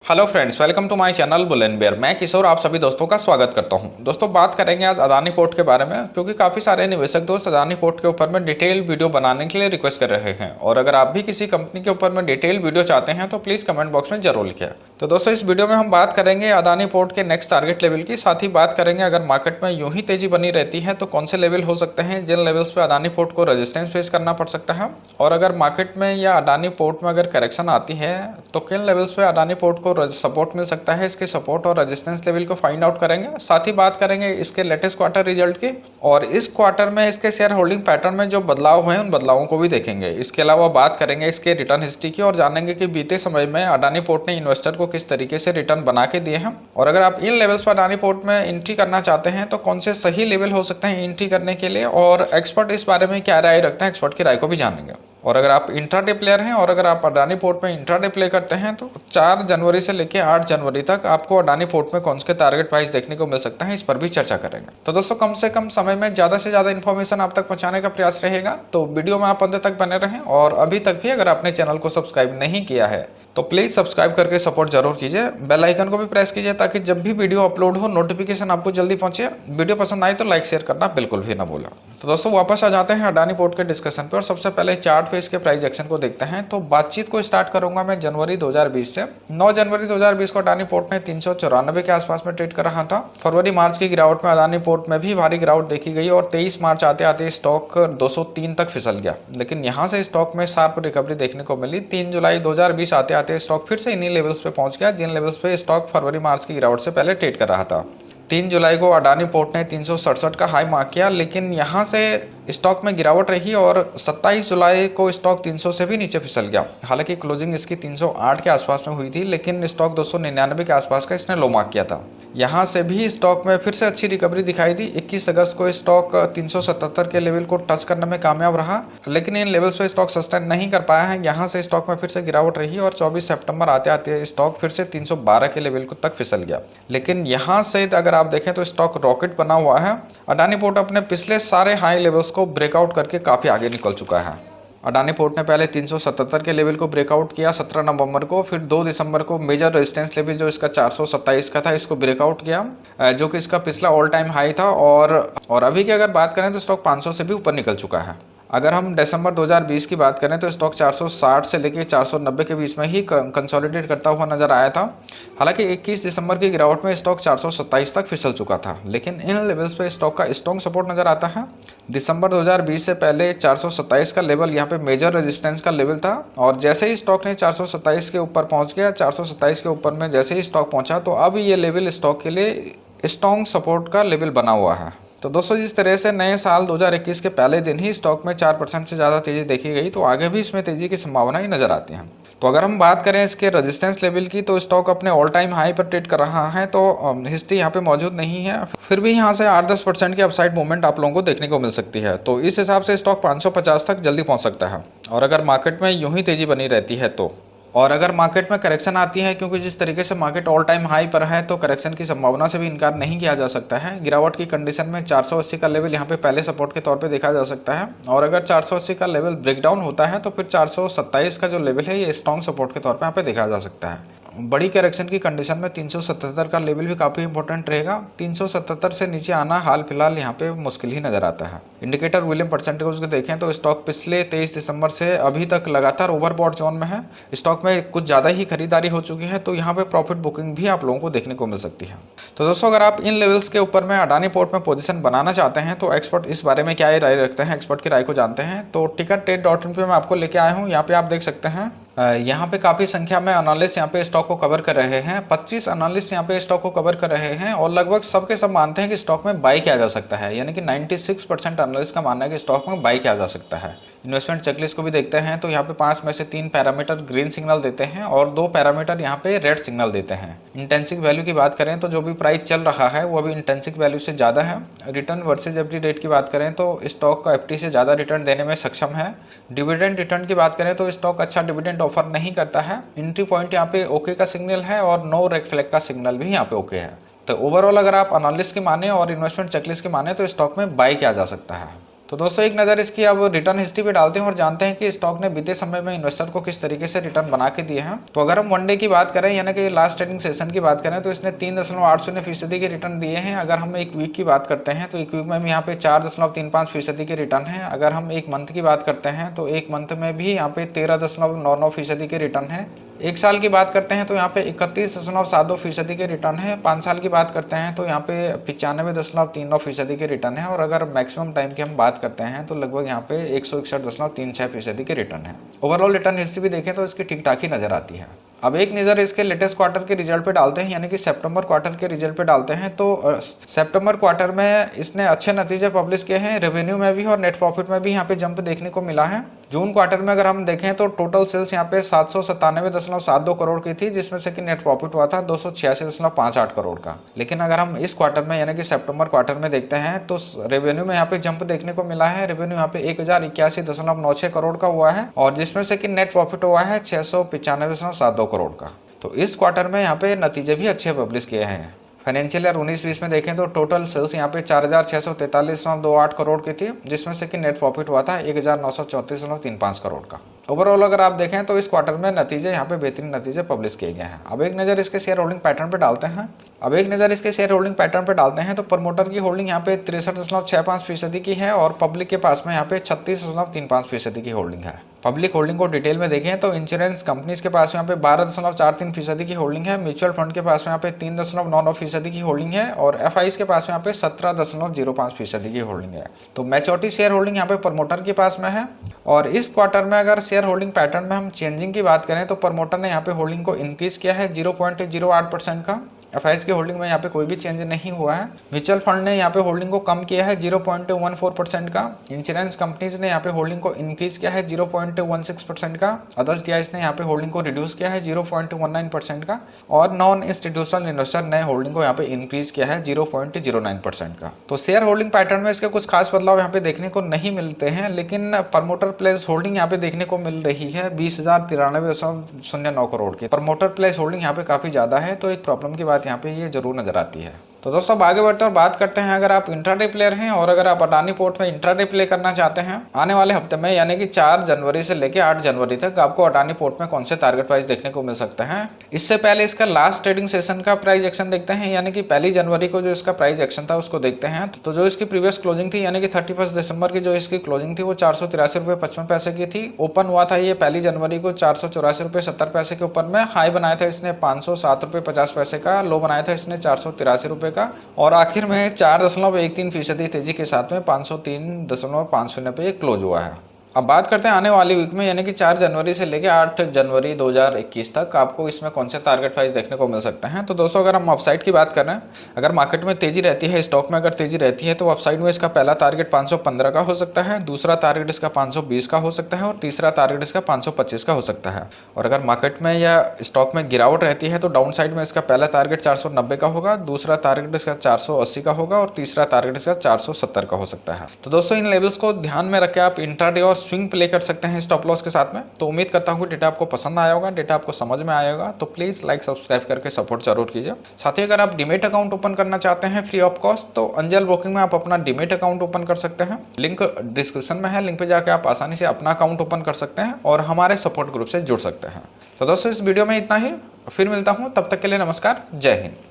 Hello friends, welcome to my channel bull and bear. मैं किशोर आप सभी दोस्तों का स्वागत करता हूं। दोस्तों बात करेंगे आज अदानी पोर्ट के बारे में, क्योंकि काफ़ी सारे निवेशक दोस्त अदानी पोर्ट के ऊपर में डिटेल वीडियो बनाने के लिए रिक्वेस्ट कर रहे हैं। और अगर आप भी किसी कंपनी के ऊपर में डिटेल वीडियो चाहते हैं तो प्लीज़ कमेंट बॉक्स में जरूर लिखें। तो दोस्तों इस वीडियो में हम बात करेंगे अदानी पोर्ट के नेक्स्ट टारगेट लेवल की, साथ ही बात करेंगे अगर मार्केट में यूं ही तेजी बनी रहती है तो कौन से लेवल हो सकते हैं जिन लेवल्स पे अदानी पोर्ट को रेजिस्टेंस फेस करना पड़ सकता है, और अगर मार्केट में या अदानी पोर्ट में अगर करेक्शन आती है तो किन लेवल्स पे अदानी पोर्ट को सपोर्ट मिल सकता है। इसके सपोर्ट और रेजिस्टेंस लेवल को फाइंड आउट करेंगे। साथ ही बात करेंगे इसके लेटेस्ट क्वार्टर रिजल्ट की, और इस क्वार्टर में इसके शेयर होल्डिंग पैटर्न में जो बदलाव हुए हैं उन बदलावों को भी देखेंगे। इसके अलावा बात करेंगे इसके रिटर्न हिस्ट्री की और जानेंगे कि बीते समय में अदानी पोर्ट ने इन्वेस्टर को किस तरीके से रिटर्न बना के दिए हैं। और अगर आप इन लेवल्स पर अदानी पोर्ट में एंट्री करना चाहते हैं तो कौन से सही लेवल हो सकते हैं एंट्री करने के लिए, और एक्सपर्ट इस बारे में क्या राय रखते हैं, एक्सपर्ट की राय को भी जानेंगे। और अगर आप इंट्राडे प्लेयर हैं और अगर आप अडानी पोर्ट में इंट्राडे प्ले करते हैं तो 4 जनवरी से लेकर 8 जनवरी तक आपको अडानी पोर्ट में कौन से टारगेट प्राइस देखने को मिल सकता है, इस पर भी चर्चा करेंगे। तो दोस्तों कम से कम समय में ज़्यादा से ज़्यादा इन्फॉर्मेशन आप तक पहुंचाने का प्रयास रहेगा, तो वीडियो में आप अंत तक बने रहें। और अभी तक भी अगर आपने चैनल को सब्सक्राइब नहीं किया है तो प्लीज़ सब्सक्राइब करके सपोर्ट जरूर कीजिए। बेल आइकन को भी प्रेस कीजिए ताकि जब भी वीडियो अपलोड हो नोटिफिकेशन आपको जल्दी पहुंचे। वीडियो पसंद आए तो लाइक शेयर करना बिल्कुल भी ना भूलें। तो दोस्तों वापस आ जाते हैं अडानी पोर्ट के डिस्कशन पे, और सबसे पहले चार्ट पे इसके प्राइस एक्शन को देखते हैं। तो बातचीत को स्टार्ट करूंगा मैं जनवरी 2020 से। 9 जनवरी 2020 को अडानी पोर्ट ने 394 के आसपास में ट्रेड कर रहा था। फरवरी मार्च की गिरावट में अडानी पोर्ट में भी भारी गिरावट देखी गई और 23 मार्च आते आते स्टॉक 203 तक फिसल गया, लेकिन यहाँ से स्टॉक में शार्प रिकवरी देखने को मिली। 3 जुलाई 2020 आते आते स्टॉक फिर से इन्हीं लेवल्स पे पहुंच गया जिन लेवल्स पे स्टॉक फरवरी मार्च की गिरावट से पहले ट्रेड कर रहा था। 3 जुलाई को अडानी पोर्ट ने 367 का हाई मार्क किया, लेकिन यहाँ से स्टॉक में गिरावट रही और 27 जुलाई को स्टॉक 300 से भी नीचे फिसल गया। हालांकि क्लोजिंग इसकी 308 के आसपास में हुई थी, लेकिन स्टॉक 299 के आसपास का इसने लो मार्क किया था। यहाँ से भी स्टॉक में फिर से अच्छी रिकवरी दिखाई दी। 21 अगस्त को स्टॉक 377 के लेवल को टच करने में कामयाब रहा, लेकिन इन लेवल्स पे स्टॉक सस्टेन नहीं कर पाया है। यहाँ से स्टॉक में फिर से गिरावट रही और 24 सितंबर आते आते स्टॉक फिर से 312 के लेवल को तक फिसल गया। लेकिन यहाँ से अगर आप देखें तो स्टॉक रॉकेट बना हुआ है। अडानी पोर्ट अपने पिछले सारे हाई लेवल्स को ब्रेकआउट करके काफ़ी आगे निकल चुका है। अडानी पोर्ट ने पहले 377 के लेवल को ब्रेकआउट किया 17 नवंबर को, फिर 2 दिसंबर को मेजर रेजिस्टेंस लेवल जो इसका 427 का था इसको ब्रेकआउट किया, जो कि इसका पिछला ऑल टाइम हाई था। और अभी की अगर बात करें तो स्टॉक 500 से भी ऊपर निकल चुका है। अगर हम दिसंबर 2020 की बात करें तो स्टॉक 460 से लेकर 490 के बीच में ही कंसोलिडेट करता हुआ नजर आया था। हालांकि 21 दिसंबर की गिरावट में स्टॉक 427 तक फिसल चुका था, लेकिन इन लेवल्स पे स्टॉक का स्ट्रॉन्ग सपोर्ट नजर आता है। दिसंबर 2020 से पहले 427 का लेवल यहाँ पे मेजर रेजिस्टेंस का लेवल था, और जैसे ही स्टॉक ने 427 के ऊपर पहुँच गया, 427 के ऊपर में जैसे ही स्टॉक पहुँचा तो अब ये लेवल स्टॉक के लिए स्ट्रॉन्ग सपोर्ट का लेवल बना हुआ है। तो दोस्तों जिस तरह से नए साल 2021 के पहले दिन ही स्टॉक में 4% से ज़्यादा तेज़ी देखी गई, तो आगे भी इसमें तेज़ी की संभावना ही नज़र आती है। तो अगर हम बात करें इसके रेजिस्टेंस लेवल की तो स्टॉक अपने ऑल टाइम हाई पर ट्रेड कर रहा है, तो हिस्ट्री यहाँ पे मौजूद नहीं है। फिर भी यहाँ से 8-10% की अपसाइड मूवमेंट आप लोगों को देखने को मिल सकती है। तो इस हिसाब से स्टॉक 550 तक जल्दी पहुँच सकता है। और अगर मार्केट में यूँ ही तेज़ी बनी रहती है तो, और अगर मार्केट में करेक्शन आती है, क्योंकि जिस तरीके से मार्केट ऑल टाइम हाई पर है तो करेक्शन की संभावना से भी इनकार नहीं किया जा सकता है। गिरावट की कंडीशन में 480 का लेवल यहाँ पे पहले सपोर्ट के तौर पे देखा जा सकता है, और अगर 480 का लेवल ब्रेकडाउन होता है तो फिर 427 का जो लेवल है ये स्ट्रॉन्ग सपोर्ट के तौर पे यहाँ पे देखा जा सकता है। बड़ी करेक्शन की कंडीशन में 377 का लेवल भी काफ़ी इंपॉर्टेंट रहेगा। 377 से नीचे आना हाल फिलहाल यहाँ पे मुश्किल ही नजर आता है। इंडिकेटर विलियम परसेंटेज को देखें तो स्टॉक पिछले 23 दिसंबर से अभी तक लगातार ओवरबॉट जोन में है। स्टॉक में कुछ ज़्यादा ही खरीदारी हो चुकी है, तो यहाँ पे प्रॉफिट बुकिंग भी आप लोगों को देखने को मिल सकती है। तो दोस्तों अगर आप इन लेवल्स के ऊपर में अडानी पोर्ट में पोजीशन बनाना चाहते हैं तो एक्सपर्ट इस बारे में क्या राय रखते हैं, एक्सपर्ट की राय को जानते हैं। तो टिकरट्रेड.इन पे मैं आपको लेके आया हूँ। यहाँ पे आप देख सकते हैं, यहाँ पे काफ़ी संख्या में एनालिस्ट यहाँ पे स्टॉक को कवर कर रहे हैं। 25 एनालिस्ट यहाँ पे स्टॉक को कवर कर रहे हैं, और लगभग सबके सब मानते हैं कि स्टॉक में बाई किया जा सकता है। यानी कि 96% एनालिस्ट का मानना है कि स्टॉक में बाई किया जा सकता है। इन्वेस्टमेंट चेकलिस्ट को भी देखते हैं तो यहाँ पे 5 में से 3 पैरामीटर ग्रीन सिग्नल देते हैं और 2 पैरामीटर यहाँ पे रेड सिग्नल देते हैं। इंटेंसिक वैल्यू की बात करें तो जो भी प्राइस चल रहा है वो अभी इंटेंसिक वैल्यू से ज़्यादा है। रिटर्न वर्सेज एफडी रेट की बात करें तो स्टॉक का एफडी से ज़्यादा रिटर्न देने में सक्षम है। डिविडेंड रिटर्न की बात करें तो स्टॉक अच्छा डिविडेंड ऑफर नहीं करता है। एंट्री पॉइंट यहाँ पे ओके का सिग्नल है और नो रेड फ्लैग का सिग्नल भी यहाँ पे ओके है। तो ओवरऑल अगर आप एनालिस्ट की माने और इन्वेस्टमेंट चेकलिस्ट की माने तो स्टॉक में बाई किया जा सकता है। तो दोस्तों एक नज़र इसकी अब रिटर्न हिस्ट्री पे डालते हैं और जानते हैं कि स्टॉक ने बीते समय में इन्वेस्टर को किस तरीके से रिटर्न बना के दिए हैं। तो अगर हम वन डे की बात करें यानी कि लास्ट ट्रेडिंग सेशन की बात करें तो इसने 3.80% के रिटर्न दिए हैं। अगर हम एक वीक की बात करते हैं तो एक वीक में भी यहाँ पे 4.35% के रिटर्न है। अगर हम एक मंथ की बात करते हैं तो एक मंथ में भी यहाँ पे 13.99% के रिटर्न है। एक साल की बात करते हैं तो यहाँ पे 31.72% के रिटर्न है। 5 साल की बात करते हैं तो यहाँ पे 95.39% के रिटर्न है। और अगर मैक्सिमम टाइम की हम बात करते हैं तो लगभग यहाँ पे 161.36% के रिटर्न है। ओवरऑल रिटर्न हिस्ट्री भी देखें तो इसकी ठीक ठाक ही नजर आती है। अब एक नज़र इसके लेटेस्ट क्वार्टर के रिजल्ट पे डालते हैं यानी कि सितंबर क्वार्टर के रिजल्ट पे डालते हैं। तो सितंबर क्वार्टर में इसने अच्छे नतीजे पब्लिश किए हैं, रेवेन्यू में भी और नेट प्रॉफिट में भी यहाँ पे जंप देखने को मिला है। जून क्वार्टर में अगर हम देखें तो टोटल सेल्स यहाँ पे 797.72 करोड़ की थी, जिसमें से कि नेट प्रॉफिट हुआ था 286.58 करोड़ का। लेकिन अगर हम इस क्वार्टर में यानी कि सितंबर क्वार्टर में देखते हैं तो रेवेन्यू में यहाँ पे जंप देखने को मिला है। रेवेन्यू यहाँ पे 1081.96 करोड़ का हुआ है और जिसमें से कि नेट प्रॉफिट हुआ है 695.72 करोड़ का। तो इस क्वार्टर में यहाँ पे नतीजे भी अच्छे पब्लिश किए हैं। फाइनेंशियल ईयर 19-20 में देखें तो टोटल सेल्स यहाँ पे 4,643.28 करोड़ की थी, जिसमें से कि नेट प्रॉफिट हुआ था 1,934.35 करोड़ का। ओवरऑल अगर आप देखें तो इस क्वार्टर में नतीजे यहाँ पे बेहतरीन नतीजे पब्लिश किए गए हैं। अब एक नज़र इसके शेयर होल्डिंग पैटर्न पे डालते हैं तो प्रमोटर की होल्डिंग यहाँ पे 63.65% की है और पब्लिक के पास में यहाँ पे 36.35% की होल्डिंग है। पब्लिक होल्डिंग को डिटेल में देखें तो इंश्योरेंस कंपनीज के पास में यहाँ पे 12.43% की होल्डिंग है, म्यूचुअल फंड के पास में यहाँ पे 3.99% की होल्डिंग है और एफआईज के पास में यहाँ पे 17.05% की होल्डिंग है। तो मैच्योरिटी शेयर होल्डिंग यहाँ पे प्रमोटर के पास में है। और इस क्वार्टर में अगर शेयर होल्डिंग पैटर्न में हम चेंजिंग की बात करें तो प्रमोटर ने यहाँ पे होल्डिंग को इंक्रीज किया है 0.08% का। एफआईज की होल्डिंग में यहाँ पे कोई भी चेंज नहीं हुआ है। म्यूचुअल फंड ने यहाँ पे होल्डिंग को कम किया है 0.14% का। इंश्योरेंस कंपनीज ने यहाँ पे होल्डिंग को इंक्रीज किया है 0.16% का। अदर्स डीआईज ने यहाँ पे होल्डिंग को रिड्यूस किया है 0.19% का। और नॉन इंस्टीट्यूशनल इन्वेस्टर ने होल्डिंग को यहाँ पे इंक्रीज किया है 0.09% का। तो शेयर होल्डिंग पैटर्न में इसके कुछ खास बदलाव यहाँ पे देखने को नहीं मिलते हैं, लेकिन प्रमोटर प्लेस होल्डिंग यहाँ पे देखने को मिल रही है 20,093.09 करोड़ की। प्रमोटर प्लेस होल्डिंग यहाँ पे काफी ज्यादा है, तो एक प्रॉब्लम की बात यहाँ पे ये जरूर नजर आती है। तो दोस्तों अब आगे बढ़ते हैं और बात करते हैं, अगर आप इंट्राडे प्लेयर हैं और अगर आप अडानी पोर्ट में इंट्राडे प्ले करना चाहते हैं आने वाले हफ्ते में यानी कि 4 जनवरी से लेकर 8 जनवरी तक आपको अडानी पोर्ट में कौन से टारगेट प्राइस देखने को मिल सकते हैं। इससे पहले इसका लास्ट ट्रेडिंग सेशन का प्राइस एक्शन देखते हैं, यानी कि 1 जनवरी को जो इसका प्राइस एक्शन था उसको देखते हैं। तो जो इसकी प्रीवियस क्लोजिंग थी यानी कि 31 दिसंबर की जो इसकी क्लोजिंग थी वो 483.55 की थी। ओपन हुआ था ये 1 जनवरी को 484.70 के ऊपर में। हाई बनाया था इसने 507.50 का, लो बनाया था इसने 483 का और आखिर में 4.13% तेजी के साथ में 503.50 पे क्लोज हुआ है। अब बात करते हैं आने वाली वीक में यानी कि 4 जनवरी से लेकर 8 जनवरी 2021 तक आपको इसमें कौन से टारगेट प्राइस देखने को मिल सकते हैं। तो दोस्तों अगर हम अपसाइड की बात कर रहे हैं, अगर मार्केट में तेजी रहती है, स्टॉक में अगर तेजी रहती है तो अपसाइड में इसका पहला टारगेट 515 का हो सकता है, दूसरा टारगेट इसका 520 का हो सकता है और तीसरा टारगेट इसका 525 का हो सकता है। और अगर मार्केट में या स्टॉक में गिरावट रहती है तो डाउन साइड में इसका पहला टारगेट 490 का होगा, दूसरा टारगेट इसका 480 का होगा और तीसरा टारगेट इसका 470 का हो सकता है। तो दोस्तों इन लेवल्स को ध्यान में रख के आप इंट्राडे और स्विंग प्ले कर सकते हैं स्टॉप लॉस के साथ में। तो उम्मीद करता हूँ डेटा आपको पसंद आया होगा, डेटा आपको समझ में आया होगा। तो प्लीज लाइक सब्सक्राइब करके सपोर्ट जरूर कीजिए। साथ ही अगर आप डीमेट अकाउंट ओपन करना चाहते हैं फ्री ऑफ कॉस्ट तो अंजल ब्रोकिंग में आप अपना डीमेट अकाउंट ओपन कर सकते हैं। लिंक डिस्क्रिप्शन में है, लिंक पे जाकर आप आसानी से अपना अकाउंट ओपन कर सकते हैं और हमारे सपोर्ट ग्रुप से जुड़ सकते हैं। तो दोस्तों इस वीडियो में इतना ही, फिर मिलता हूँ, तब तक के लिए नमस्कार, जय हिंद।